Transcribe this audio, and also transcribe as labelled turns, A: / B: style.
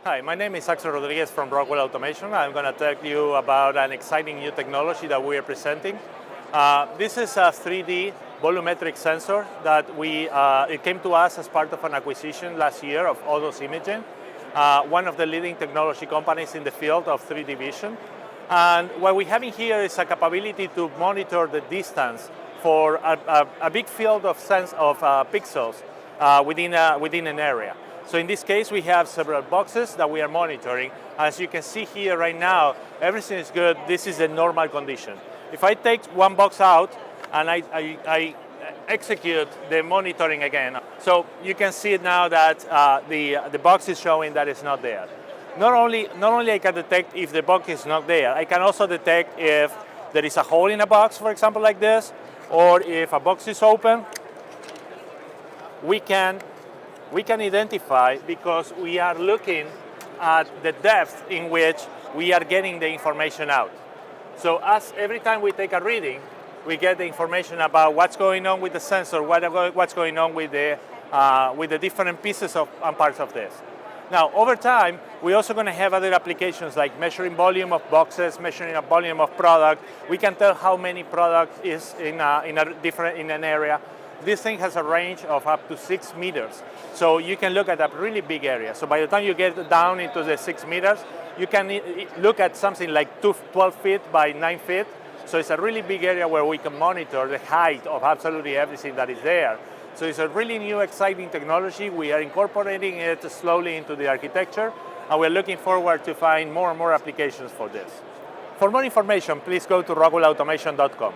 A: Hi, my name is Axel Rodriguez from Rockwell Automation. I'm going to tell you about an exciting new technology that we are presenting. This is a 3D volumetric sensor that it came to us as part of an acquisition last year of Odos Imaging, one of the leading technology companies in the field of 3D vision. And what we have in here is a capability to monitor the distance for a big field of pixels within an area. So in this case, we have several boxes that we are monitoring. As you can see here right now, everything is good. This is a normal condition. If I take one box out and I execute the monitoring again, so you can see now that the box is showing that it's not there. Not only I can detect if the box is not there, I can also detect if there is a hole in a box, for example, like this, or if a box is open. We can identify because we are looking at the depth in which we are getting the information out. So every time we take a reading, we get the information about what's going on with the sensor, what's going on with the different pieces and parts of this. Now, over time, we're also going to have other applications like measuring volume of boxes, measuring a volume of product. We can tell how many product is in an area. This thing has a range of up to 6 meters. So you can look at a really big area. So by the time you get down into the 6 meters, you can look at something like 12 feet by 9 feet. So it's a really big area where we can monitor the height of absolutely everything that is there. So it's a really new, exciting technology. We are incorporating it slowly into the architecture, and we're looking forward to find more and more applications for this. For more information, please go to rockwellautomation.com.